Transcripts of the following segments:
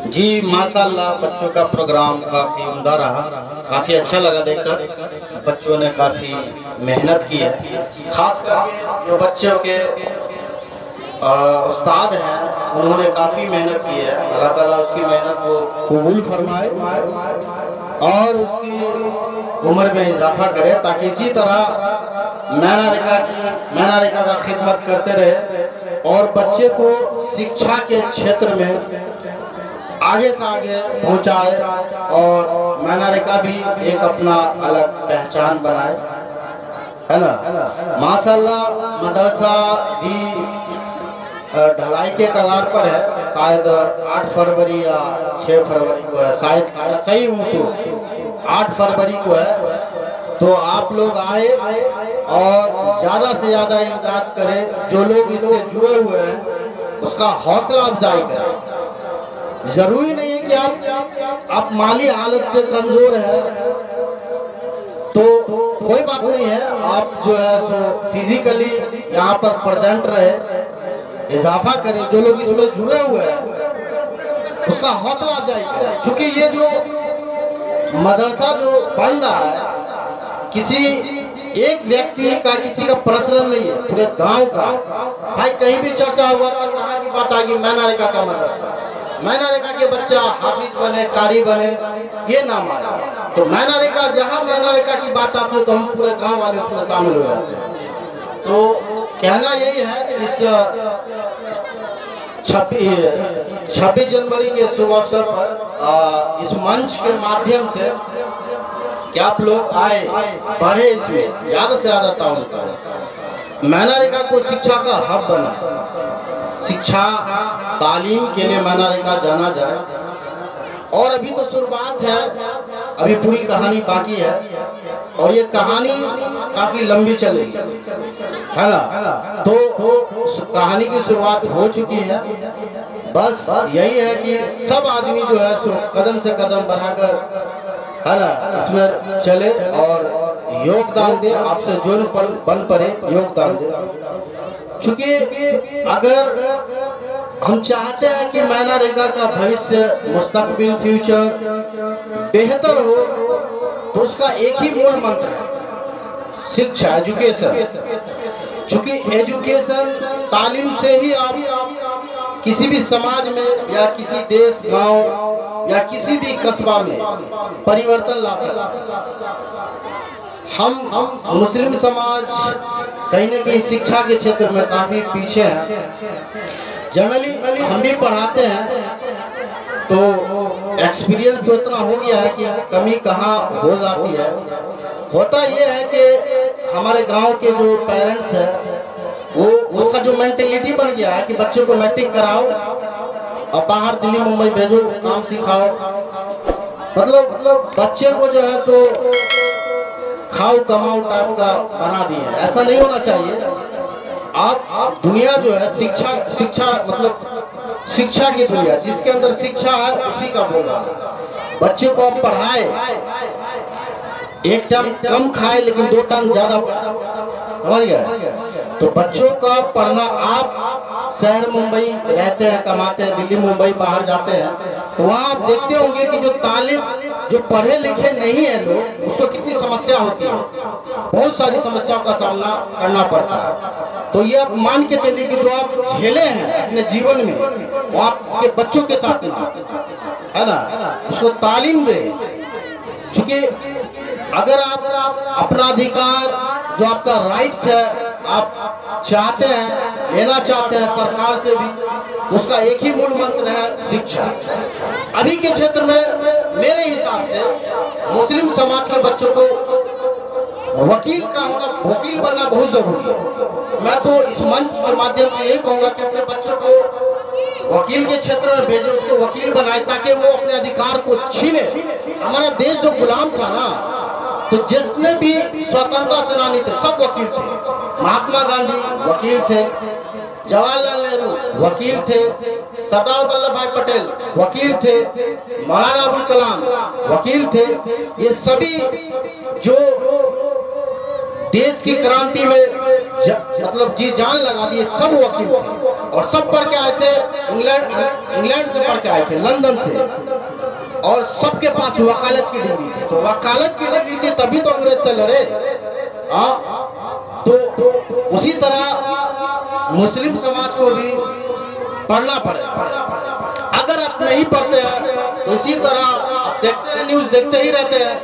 जी माशाल्लाह, बच्चों का प्रोग्राम काफ़ी उम्दा रहा, काफ़ी अच्छा लगा देखकर। बच्चों ने काफ़ी मेहनत की है, खास करके जो बच्चों के उस्ताद हैं उन्होंने काफ़ी मेहनत की है। अल्लाह ताला उसकी मेहनत को कबूल फरमाए और उसकी उम्र में इजाफा करे, ताकि इसी तरह मैना रिका का खिदमत करते रहे और बच्चे को शिक्षा के क्षेत्र में आगे से आगे पहुँचाए और मैना रिका भी एक अपना अलग पहचान बनाए, है ना। माशाल्लाह मदरसा भी ढलाई के कगार पर है, शायद 8 फरवरी या 6 फरवरी को है, शायद सही हूँ तो 8 फरवरी को है। तो आप लोग आए और ज़्यादा से ज़्यादा इमदाद करें। जो लोग इससे जुड़े हुए हैं उसका हौसला अफजाई करें। ज़रूरी नहीं है कि आप माली हालत से कमज़ोर है तो कोई बात नहीं है, आप जो है सो फिजिकली यहाँ पर प्रेजेंट रहे, इजाफा करें। जो लोग इसमें जुड़े हुए हैं उसका हौसला अफजाई करें, क्योंकि ये जो मदरसा जो बन रहा है किसी एक व्यक्ति का, किसी का पर्सनल नहीं है, पूरे गांव का। भाई कहीं भी चर्चा हुआ तो कहाँ की बात आ गई, मैना रिका का मदरसा, मैना रिका के बच्चा हाफिज बने, कारी बने, ये नाम आया। तो मैना रिका, जहाँ मैना रिका की बात आती है तो हम पूरे गांव वाले उसमें शामिल हो जाते हैं। तो कहना यही है, इस 26 जनवरी के शुभ अवसर पर इस मंच के माध्यम से कि आप लोग आए, पढ़े, इसमें ज़्यादा से ज़्यादा ताउन करें। मैना रिका को शिक्षा का हब बना, शिक्षा तालीम के लिए मैना रिका जाना जाए। और अभी तो शुरुआत है, अभी पूरी कहानी बाकी है और ये कहानी काफ़ी लंबी चलेगी, है ना। तो कहानी की शुरुआत हो चुकी है, बस यही है कि सब आदमी जो है सो कदम से कदम बढ़ाकर, है ना, इसमें चले और योगदान दे। आपसे जो बन पड़े योगदान दे, क्योंकि अगर हम चाहते हैं कि मैना रिका का भविष्य, मुस्तकबिल, फ्यूचर बेहतर हो तो उसका एक ही मूल मंत्र है, शिक्षा, एजुकेशन। क्योंकि एजुकेशन, तालीम से ही आप किसी भी समाज में या किसी देश, गांव या किसी भी कस्बा में परिवर्तन ला सकते। हम मुस्लिम समाज कहीं न कहीं शिक्षा के क्षेत्र में काफ़ी पीछे हैं। जनरली हम भी पढ़ाते हैं तो एक्सपीरियंस तो इतना हो गया है कि कमी कहाँ हो जाती है। होता ये है कि हमारे गांव के जो पेरेंट्स हैं वो उसका जो मेंटेलिटी बन गया है कि बच्चों को मैट्रिक कराओ और बाहर दिल्ली मुंबई भेजो, काम सिखाओ। मतलब बच्चे को जो है सो खाओ कमाओ टाइप का बना दिए। ऐसा नहीं होना चाहिए। आप दुनिया जो है शिक्षा मतलब शिक्षा की दुनिया, जिसके अंदर शिक्षा है उसी का बोल रहा है। बच्चे को आप पढ़ाए, एक टाइम कम खाए लेकिन 2 टाइम ज्यादा, समझ गए। तो बच्चों का पढ़ना, आप शहर मुंबई रहते हैं, कमाते हैं, दिल्ली मुंबई बाहर जाते हैं, तो वहाँ आप देखते होंगे कि जो तालिब, जो पढ़े लिखे नहीं है लोग, उसको कितनी समस्या होती है, बहुत सारी समस्याओं का सामना करना पड़ता है। तो ये आप मान के चलिए कि जो आप झेले हैं अपने जीवन में वो आपके बच्चों के साथ में, है ना, उसको तालीम दे। क्योंकि अगर आप अपना अधिकार, जो आपका राइट्स है, आप चाहते हैं, लेना चाहते हैं सरकार से भी, उसका एक ही मूल मंत्र है शिक्षा। अभी के क्षेत्र में मेरे हिसाब से मुस्लिम समाज के बच्चों को वकील का होना, वकील बनना बहुत जरूरी है। मैं तो इस मंच के माध्यम से यही कहूँगा कि अपने बच्चों को वकील के क्षेत्र में भेजे, उसको वकील बनाए ताकि वो अपने अधिकार को छीने। हमारा देश जो गुलाम था ना, तो जितने भी स्वतंत्रता सेनानी थे सब वकील थे। महात्मा गांधी वकील थे, जवाहरलाल नेहरू वकील थे, सरदार वल्लभ भाई पटेल वकील थे, मौलाना अबुल कलाम वकील थे। ये सभी जो देश की क्रांति में मतलब जी जान लगा दिए, सब वकील थे। और सब पढ़ के आए थे इंग्लैंड से पढ़ के आए थे, लंदन से, और सबके पास वकालत की डिग्री थी। तो वकालत की डिग्री थी तभी तो अंग्रेज से लड़े। तो उसी तरह मुस्लिम समाज को भी पढ़ना पड़ेगा। अगर आप नहीं पढ़ते हैं तो इसी तरह देखते हैं, न्यूज़ देखते ही रहते हैं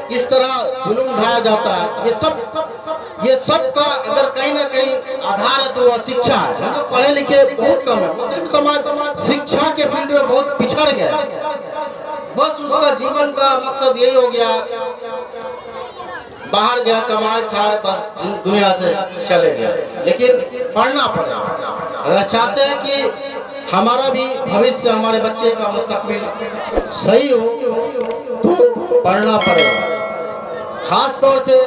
किस तरह जुल्म ढाया जाता है। ये सब का अगर कहीं ना कहीं आधार है तो वह शिक्षा है। हम लोग पढ़े लिखे बहुत कम है, मुस्लिम समाज शिक्षा के फील्ड में बहुत पिछड़ गया। बस उसका जीवन का मकसद यही हो गया, बाहर गया कमाए खाए बस दुनिया से चले गए। लेकिन पढ़ना पड़ेगा अगर चाहते हैं कि हमारा भी भविष्य, हमारे बच्चे का मुस्तकबिल सही हो तो पढ़ना पड़ेगा। खास तौर से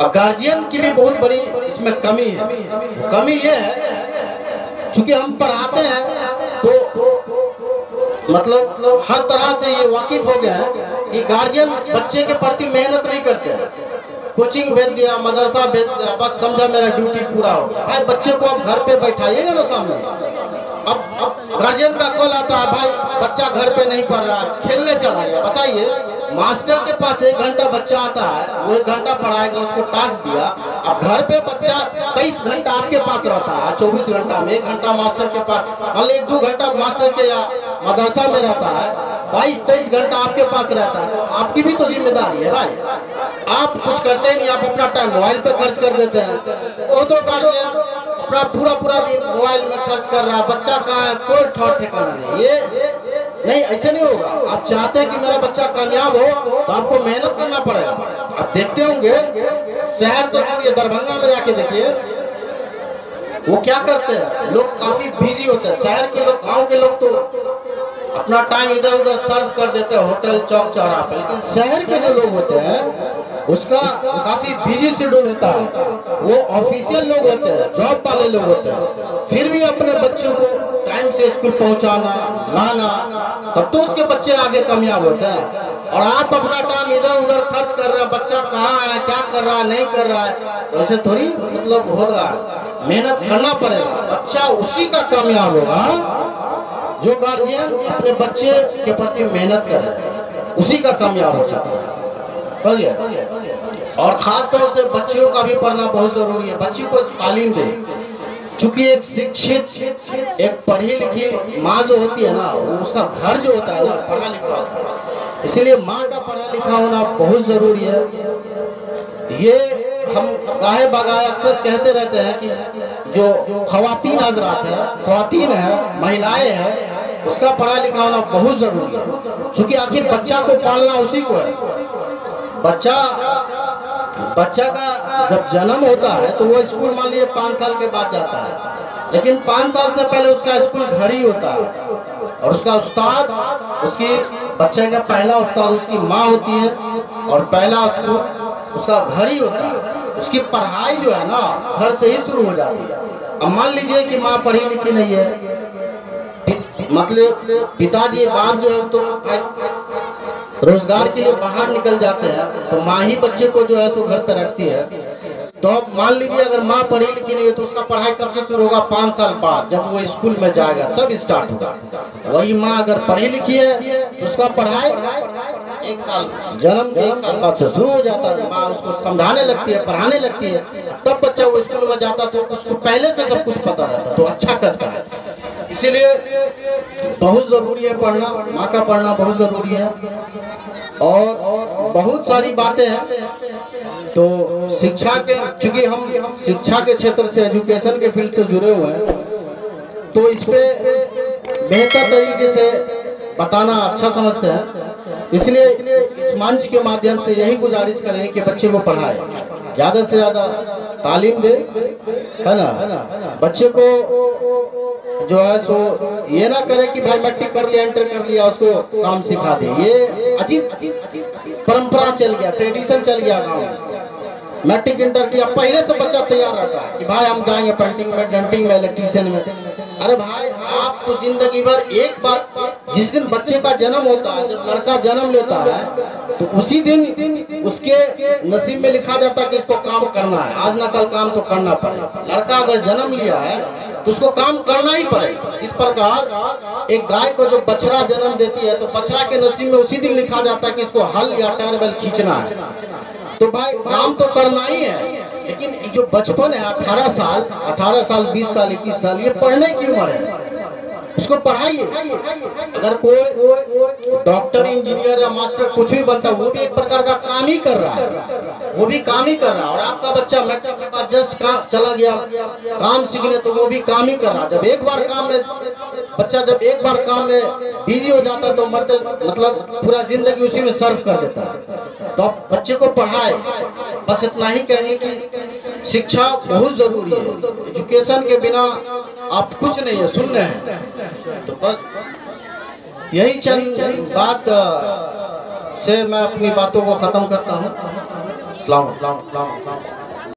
गार्जियन की भी बहुत बड़ी इसमें कमी है। कमी ये है चूंकि हम पढ़ाते हैं तो मतलब हर तरह से ये वाकिफ हो गया है कि गार्जियन बच्चे के प्रति मेहनत नहीं करते हैं। कोचिंग भेज दिया, मदरसा भेज दिया, बस समझा मेरा ड्यूटी पूरा हो गया। भाई बच्चे को आप घर पे बैठाइएगा ना सामने। अब गार्जियन का कॉल आता है, भाई बच्चा घर पे नहीं पढ़ रहा, खेलने चला गया। बताइए, मास्टर के पास 1 घंटा बच्चा आता है, वो 1 घंटा पढ़ाएगा, उसको टास्क दिया। अब घर पे बच्चा 23 घंटा आपके पास रहता है, 24 घंटा में 1 घंटा मास्टर के पास, मान लो 1-2 घंटा मास्टर के या मदरसा में रहता है, 22-23 घंटा आपके पास रहता है। तो आपकी भी तो जिम्मेदारी है भाई। आप कुछ करते नहीं, आप अपना टाइम मोबाइल पे खर्च कर देते हैं। वो तो गार्जियन अपना पूरा दिन मोबाइल में खर्च कर रहा है, बच्चा कहाँ है कोई ठौर ठिकाना नहीं। ये नहीं, ऐसे नहीं होगा। आप चाहते हैं कि मेरा बच्चा कामयाब हो तो आपको मेहनत करना पड़ेगा। आप देखते होंगे शहर तो छोड़िए, दरभंगा में जाके देखिए वो क्या करते हैं, लोग काफी बिजी होते हैं। शहर के लोग, गांव के लोग तो अपना टाइम इधर उधर सर्व कर देते हैं होटल चौक चौराहा पे, लेकिन शहर के जो लोग होते हैं उसका काफी बिजी शेड्यूल होता है। वो ऑफिशियल लोग होते हैं, जॉब वाले लोग होते हैं, फिर भी अपने बच्चों को टाइम से स्कूल पहुंचाना लाना, तब तो उसके बच्चे आगे कामयाब होते हैं। और आप अपना टाइम इधर उधर खर्च कर रहे हैं, बच्चा कहाँ है, क्या कर रहा है, नहीं कर रहा है, तो ऐसे थोड़ी मतलब होगा। मेहनत करना पड़ेगा, बच्चा उसी का कामयाब होगा जो गार्जियन अपने बच्चे के प्रति मेहनत कर रहे हैं, उसी का कामयाब हो सकता है। और खास तौर से बच्चियों का भी पढ़ना बहुत जरूरी है। बच्ची को तालीम दे, चूंकि एक शिक्षित, एक पढ़ी लिखी माँ जो होती है ना, वो उसका घर जो होता है ना पढ़ा लिखा होता है, इसलिए माँ का पढ़ा लिखा होना बहुत जरूरी है। ये हम गाहे बगाए अक्सर कहते रहते हैं कि जो खवातीन हजरात है, खवातीन है, महिलाएं हैं, उसका पढ़ा लिखा होना बहुत जरूरी है। चूंकि आखिर बच्चा को पालना उसी को है। बच्चा का जब जन्म होता है तो वो स्कूल मान लीजिए 5 साल के बाद जाता है, लेकिन 5 साल से पहले उसका स्कूल घर ही होता है। और उसका उस्ताद, उसकी बच्चे का पहला उस्ताद उसकी माँ होती है, और पहला स्कूल उसका घर ही होता है। उसकी पढ़ाई जो है ना घर से ही शुरू हो जाती है। अब मान लीजिए कि माँ पढ़ी लिखी नहीं है, मतलब पिताजी बाप जो है तो रोजगार के लिए बाहर निकल जाते हैं, तो माँ ही बच्चे को जो है सो घर पे रखती है। तो अब मान लीजिए अगर माँ पढ़ी लिखी नहीं है तो उसका पढ़ाई कब से शुरू होगा? 5 साल बाद, जब वो स्कूल में जाएगा तब स्टार्ट होगा। वही माँ अगर पढ़ी लिखी है तो उसका पढ़ाई 1 साल, जन्म के 1 साल बाद से शुरू हो जाता है। माँ उसको समझाने लगती है, पढ़ाने लगती है, तब बच्चा वो स्कूल में जाता तो उसको पहले से सब कुछ पता रहता, तो अच्छा करता है। इसीलिए बहुत जरूरी है पढ़ना, माँ का पढ़ना बहुत जरूरी है। और बहुत सारी बातें हैं तो शिक्षा के, चूंकि हम शिक्षा के क्षेत्र से, एजुकेशन के फील्ड से जुड़े हुए हैं, तो इस पे बेहतर तरीके से बताना अच्छा समझते हैं। इसलिए इस मंच के माध्यम से यही गुजारिश करें कि बच्चे को पढ़ाए, ज़्यादा से ज़्यादा तालीम दे, है ना। बच्चे को जो है सो ये ना करे कि भाई मैट्रिक कर लिया, इंटर कर लिया, उसको काम सिखा दे। ये अजीब परंपरा चल गया, ट्रेडिशन चल गया गाँव में। मैट्रिक इंटर किया, पहले से बच्चा तैयार रहता है कि भाई हम जाएंगे पेंटिंग में, डेंटिंग में, इलेक्ट्रीशियन में। अरे भाई आप तो जिंदगी भर एक बार, जिस दिन बच्चे का जन्म होता है, जब लड़का जन्म लेता है तो उसी दिन उसके नसीब में लिखा जाता कि इसको काम करना है, आज ना कल काम तो करना पड़ेगा। लड़का अगर जन्म लिया है तो उसको काम करना ही पड़ेगा। इस प्रकार एक गाय को जो बछड़ा जन्म देती है तो बछड़ा के नसीब में उसी दिन लिखा जाता है कि इसको हल या टायर बैल खींचना है। तो भाई काम तो करना ही है, लेकिन जो बचपन है 18 साल 20 साल 21 साल, ये पढ़ने की उम्र है, उसको पढ़ाइए। अगर कोई डॉक्टर इंजीनियर या मास्टर कुछ भी बनता है वो भी एक प्रकार का काम ही कर रहा है, वो भी काम ही कर रहा है। और आपका बच्चा मैट्रिक के बाद जस्ट चला गया काम सीखने तो वो भी काम ही कर रहा है। जब एक बार काम में बच्चा काम में बिजी हो जाता है तो मरते मतलब पूरा जिंदगी उसी में सर्व कर देता है। तो आप बच्चे को पढ़ाए। बस इतना ही कहेंगे कि शिक्षा बहुत जरूरी है, एजुकेशन के बिना आप कुछ नहीं है, सुन रहे हैं। तो बस यही चंद बात से मैं अपनी बातों को खत्म करता हूँ। अस्सलाम वालेकुम।